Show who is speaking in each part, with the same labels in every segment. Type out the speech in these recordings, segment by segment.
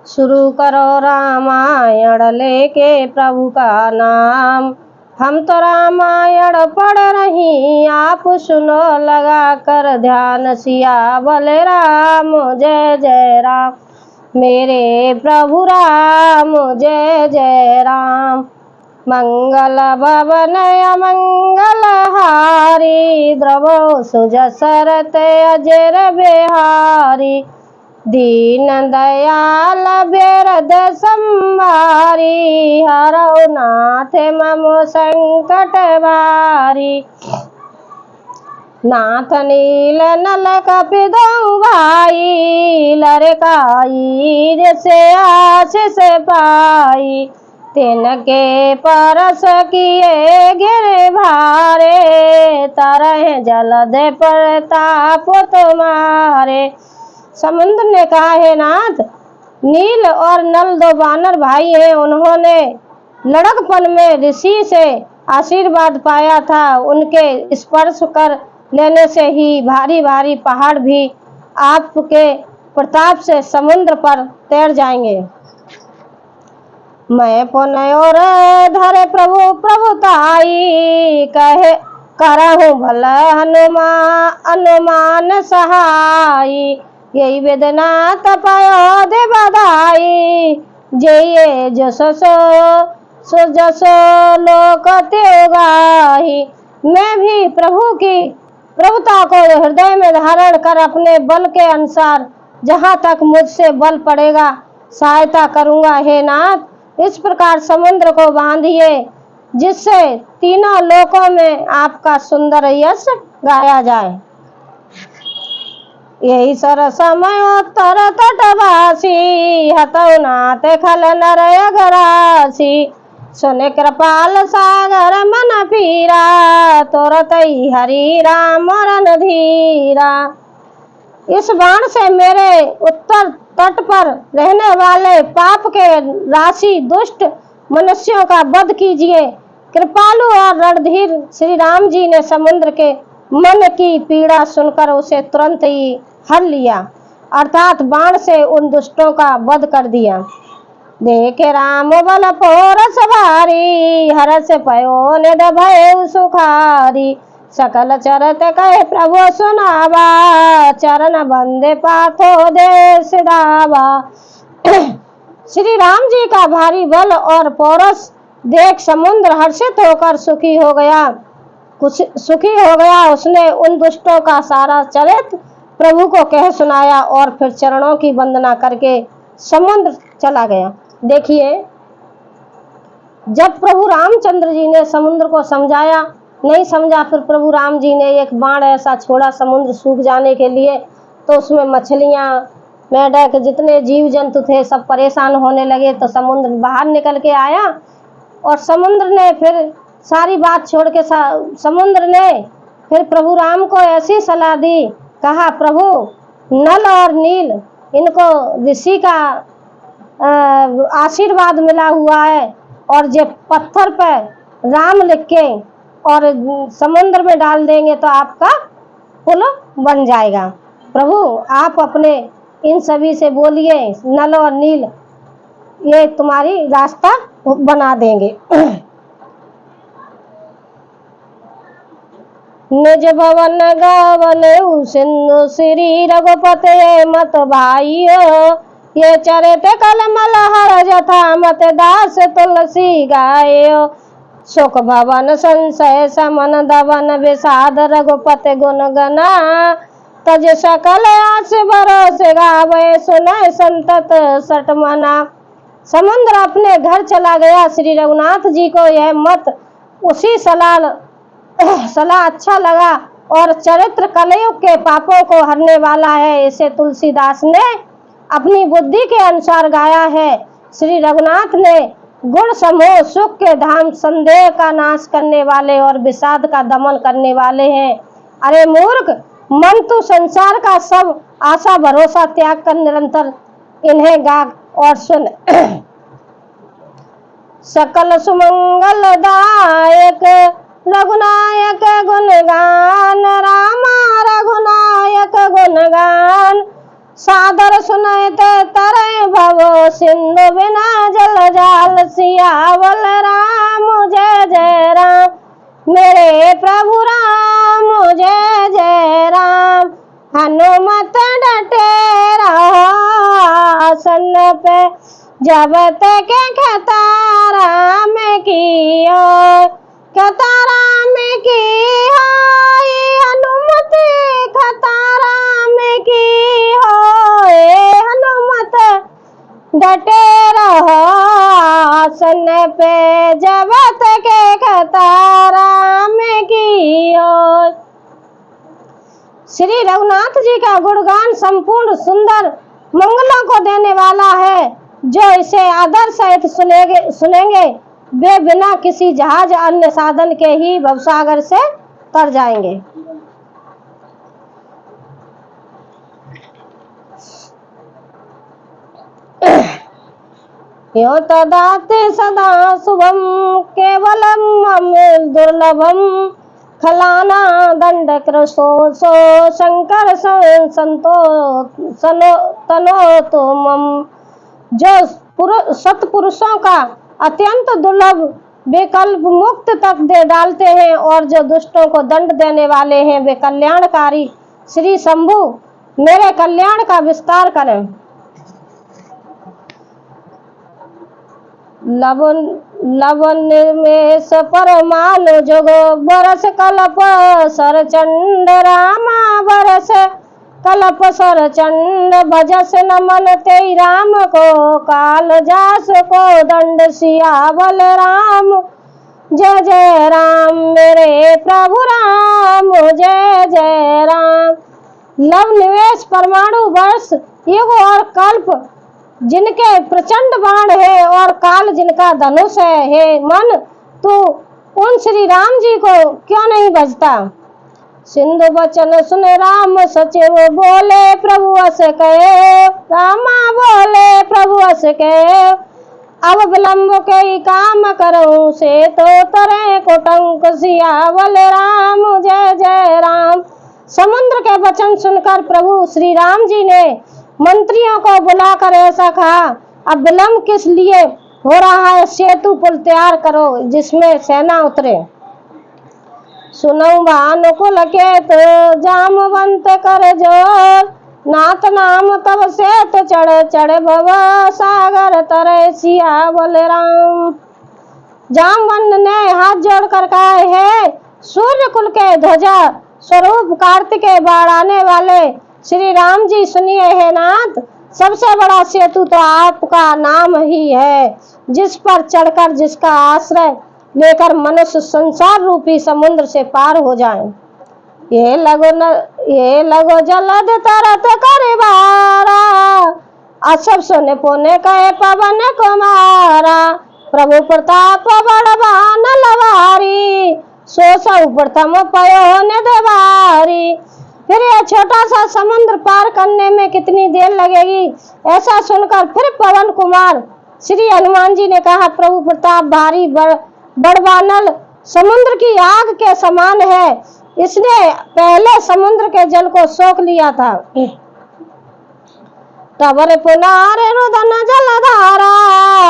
Speaker 1: शुरू करो रामायण लेके प्रभु का नाम। हम तो रामायण पढ़ रही, आप सुनो लगा कर ध्यान। सिया बोले राम जय जय राम, मेरे प्रभु राम जय जय राम। मंगल भवन अमंगल हारी, द्रवो सुजसरत अजर बिहारी। दीन दयाल बेरद संभारी, हरौ नाथ मम संकट भारी। नाथ नील नल कपिदौ भाई, लरकाई जैसे आशीष पाई। तिनके परस किए गिर भारे, तरह जलद प्रताप तुम्हारे। समुद्र ने कहा, हे नाथ, नील और नल दो वानर भाई हैं, उन्होंने लड़कपन में ऋषि से आशीर्वाद पाया था। उनके स्पर्श कर लेने से ही भारी भारी पहाड़ भी आपके प्रताप से समुद्र पर तैर जाएंगे। मैं पुनः और धरे प्रभु प्रभुताई, कहे करहूँ भल अनुमान सहाई। यही वेदना तपयो दे बधाई, जय जसो सो जसो लोक त्योगाही। मैं भी प्रभु की प्रभुता को हृदय में धारण कर अपने बल के अनुसार जहाँ तक मुझसे बल पड़ेगा सहायता करूँगा। हे नाथ, इस प्रकार समुद्र को बांधिए जिससे तीनों लोकों में आपका सुंदर यश गाया जाए। यही सर समय उत्तर तटवासी, हतौ नाथ खल नर अघरासी। सुने कृपाल सागर मन पीरा, तोरतई हरि राम रणधीरा। इस बाण से मेरे उत्तर तट पर रहने वाले पाप के राशि दुष्ट मनुष्यों का वध कीजिए। कृपालु और रणधीर श्री राम जी ने समुद्र के मन की पीड़ा सुनकर उसे तुरंत ही हर लिया, अर्थात बाण से उन दुष्टों का वध कर दिया। देखे राम बल पोरस भारी, हरस पयो निध भय सुखारी। सकल चरत कहे प्रभु सुनावा, चरण बंदे पाथो देश दावा। श्री राम जी का भारी बल और पोरस देख समुद्र हर्षित होकर सुखी हो गया। उसने उन दुष्टों का सारा चरित्र प्रभु को कह सुनाया और फिर चरणों की वंदना करके समुद्र चला गया। देखिए, जब प्रभु रामचंद्र जी ने समुद्र को समझाया, नहीं समझा, फिर प्रभु राम जी ने एक बाण ऐसा छोड़ा समुद्र सूख जाने के लिए, तो उसमें मछलियाँ, मेढक, जितने जीव जंतु थे सब परेशान होने लगे। तो समुद्र बाहर निकल के आया और समुद्र ने फिर सारी बात छोड़ के समुद्र ने फिर प्रभु राम को ऐसी सलाह दी, कहा प्रभु नल और नील, इनको ऋषि का आशीर्वाद मिला हुआ है और जो पत्थर पर राम लिख के और समुद्र में डाल देंगे तो आपका पुल बन जाएगा। प्रभु आप अपने इन सभी से बोलिए, नल और नील ये तुम्हारी रास्ता बना देंगे। निज भवन गावन सिंधु श्री रघुपते मत भाइयो, ये चरित कलमल हर जथा मत दास तुलसी गायो। सुख भवन संशय समन दवन विषाद रघुपति गुण गना, तज सकल आस भरोसे गावे सुनय संतत सट मना। समुद्र अपने घर चला गया। श्री रघुनाथ जी को यह मत उसी सलाह अच्छा लगा और चरित्र कलयुग के पापों को हरने वाला है, इसे तुलसीदास ने अपनी बुद्धि के अनुसार गाया है। श्री रघुनाथ ने गुण समूह सुख के धाम, संदेह का नाश करने वाले और विषाद का दमन करने वाले हैं। अरे मूर्ख, मन तू संसार का सब आशा भरोसा त्याग कर निरंतर इन्हें गा और सुन। सकल सुमंगल दायक रघुनायक गुणगान, रामा रघुनायक गुणगान। सादर सुनते तरे भव सिंधु बिना जल जाल सियावल राम जय जय राम मेरे प्रभु राम जय जय राम। हनुमत डटे रहो आसन पे जब तक खतारा में कियो खतारा में की हनुमत खतारा में की हनुमत डटे रहो आसन पे जब तक खतारा में कियो। श्री रघुनाथ जी का गुणगान संपूर्ण सुंदर मंगलों को देने वाला है। जो इसे आदर सहित सुनेंगे वे बिना किसी जहाज अन्य साधन के ही भवसागर से तर जाएंगे। यो तदाते सदा शुभम केवलम दुर्लभम खलाना दंड कृशो सो शंकर संतो सनो तनो तुमम। जो सत्पुरुषों का अत्यंत दुर्लभ विकल्प मुक्त तक दे डालते हैं और जो दुष्टों को दंड देने वाले हैं वे कल्याणकारी श्री शंभु मेरे कल्याण का विस्तार करें। लवन निर्मेश परमाणु जोगो बरस कल्प सर चंड रामा बरस कल्प सर चंड भजस नमन तेई राम को काल जास को दंड सियावल राम जय जय राम मेरे प्रभु राम जय जय राम। लव निवेश परमाणु वर्ष युग और कल्प जिनके प्रचंड बाण है और काल जिनका धनुष है, हे मन तू उन श्री राम जी को क्यों नहीं भजता। सिंधु वचन सुने राम सचिव बोले प्रभु अस कहे रामा बोले प्रभु अस कहे अब विलम्ब के काम करूं से तो तरे कोटंक सियावल राम जय जय राम। समुद्र के वचन सुनकर प्रभु श्री राम जी ने मंत्रियों को बुलाकर ऐसा कहा अब विलम्ब किस लिए हो रहा है, सेतु पुल तैयार करो जिसमें सेना उतरे। सुनो भानुकुल के तो जामवंत कर जोर नाथ नाम तब से तो चढ़ चढ़ भव सागर तरे सियावल राम। जामवंत ने हाथ जोड़कर कहा है सूर्य कुल के ध्वजा स्वरूप कार्तिकेय बाढ़ाने वाले श्री राम जी सुनिए है नाथ सबसे बड़ा सेतु तो आपका नाम ही है जिस पर चढ़कर जिसका आश्रय लेकर मनुष्य संसार रूपी समुद्र से पार हो जाए। ये लगो जलद तरत करे बारा असब सोने पोने कहे पवन कुमारा प्रभु प्रताप बड़वान लवारी सो प्रथम पयो ने देवारी। फिर यह छोटा सा समुद्र पार करने में कितनी देर लगेगी। ऐसा सुनकर फिर पवन कुमार श्री हनुमान जी ने कहा प्रभु प्रताप भारी बड़वानल समुद्र की आग के समान है, इसने पहले समुद्र के जल को सोख लिया था। तबर पुनारे रुदन जलधारा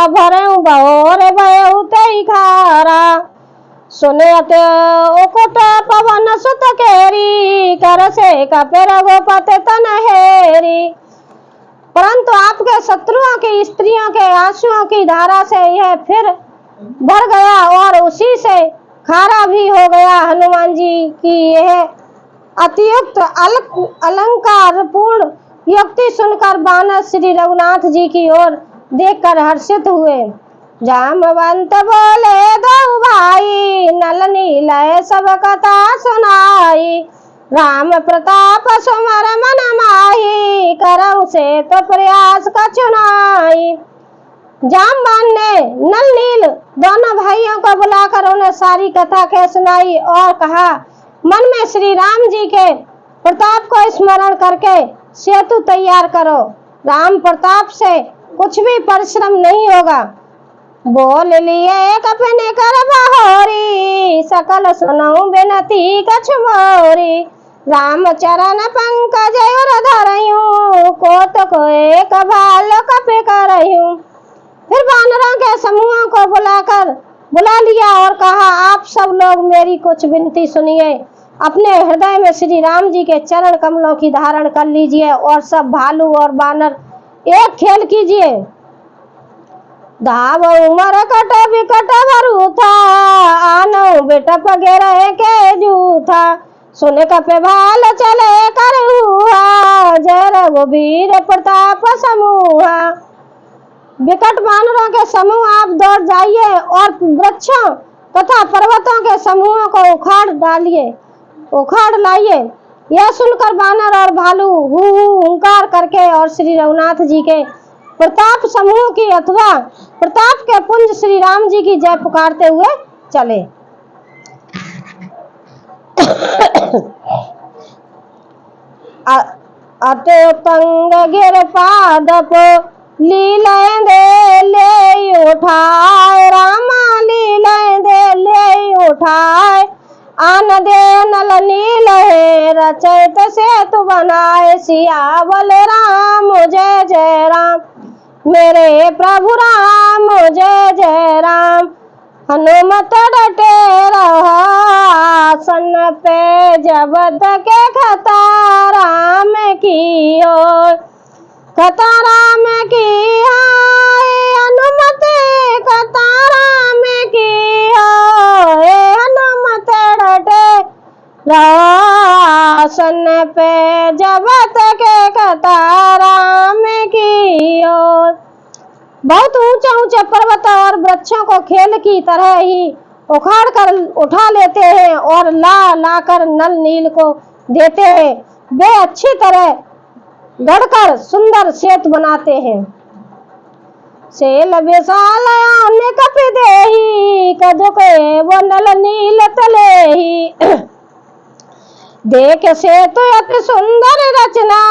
Speaker 1: भरे बहोरे भयो तेई खारा सुने ओकुट पवन सुत केरी कर से कपेर गोपते तनहेरी। परंतु आपके शत्रुओं की स्त्रियों के आंसुओं की धारा से यह फिर भर गया और उसी से खारा भी हो गया। हनुमान जी की यह अतियुक्त अलंकार पूर्ण युक्ति सुनकर बानर श्री रघुनाथ जी की ओर देखकर हर्षित हुए। जामवंत बोले दो भाई नल नीलय सब कथा सुनाई राम प्रताप सुमर मन माही करऊ से तो प्रयास का चुनाई। जामवान ने नल नील दोनों भाइयों को बुलाकर उन्हें सारी कथा कह सुनाई और कहा मन में श्री राम जी के प्रताप को स्मरण करके सेतु तैयार करो, राम प्रताप से कुछ भी परिश्रम नहीं होगा। बोल लिए कपने कर बहोरी सकल सुनाऊं बिनती कछ मोरी राम चरण पंकज और धरयूं, कोत को एक भाल कपे करयूं। फिर वानरों के समूहों को बुला लिया और कहा, आप सब लोग मेरी कुछ विनती सुनिए। अपने हृदय में श्री राम जी के चरण कमलों की धारण कर लीजिए और सब भालू और बानर एक खेल कीजिए। धाव उमर कट विकट भरू था, आनो बेटा पगेरह के जूथा। सुन कपे भाल चले कर हुआ, जय रघुवीर प्रताप समूहा। विकट वानरों के समूह आप दौड़ जाइए और वृक्षों तथा पर्वतों के समूहों को उखाड़ लाइए। यह सुनकर वानर और भालू हु हुंकार करके और श्री रघुनाथ जी के प्रताप समूह की अथवा प्रताप के पुंज श्री राम जी की जय पुकारते हुए चले। अते तंग गिर पादप लीलें दे ले उठाए, रामा लीलें दे ले उठाए। आन दे नल नील है रचैत सेतु बनाए, सियावल राम जय जय राम, मेरे प्रभु राम जय जय राम। हनुमत डटे रहा आसन पे, जब तक खतारा में की ओर, खतारा में की हाय हनुमत, खतारा में की हाय हनुमत डटे आसन पे, जब तक खतारा में की ओर। बहुत ऊंचे ऊंचे पर्वत और वृक्षों को खेल की तरह ही उखाड़ कर उठा लेते हैं और ला कर नल नील को देते हैं। वे अच्छी तरह गढ़कर सुंदर सेतु बनाते हैं। सेल विशाल आने कपि देहि, कदुके वो नल नील तले ही। देख सेतु अति सुंदर रचना,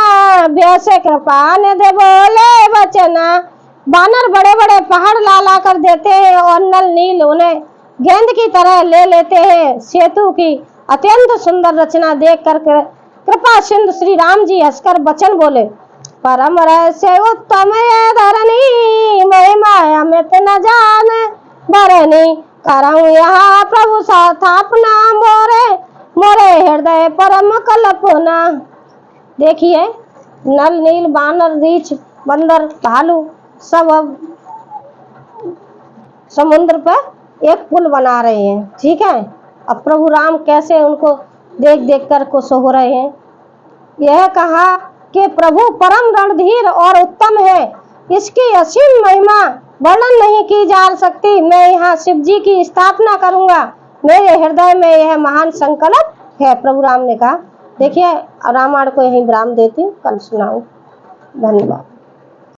Speaker 1: व्यास कृपा निधि बोले वचना। बानर बड़े बड़े पहाड़ ला कर देते हैं और नल नील उन्हें गेंद की तरह ले लेते हैं। सेतु की अत्यंत सुंदर रचना देख कर कृपा सिंधु श्री राम जी हंसकर वचन बोले, परम रहस्य उत्तम है धरनी, महिमा अमित न जान भरनी। करऊं यहाँ प्रभु स्थापना, मोरे हृदय परम कल्पना। देखिए नल नील बानर रीछ बंदर भालू सब अब समुद्र पर एक पुल बना रहे हैं। ठीक है, अब प्रभु राम कैसे उनको देख देख कर खुश हो रहे हैं। यह कहा कि प्रभु परम रणधीर और उत्तम है, इसकी असीम महिमा वर्णन नहीं की जा सकती। मैं यहाँ शिव जी की स्थापना करूंगा, मेरे हृदय में यह महान संकल्प है, प्रभु राम ने कहा। देखिए रामायण को यहीं विराम देती हूँ, कल सुनाऊं। धन्यवाद।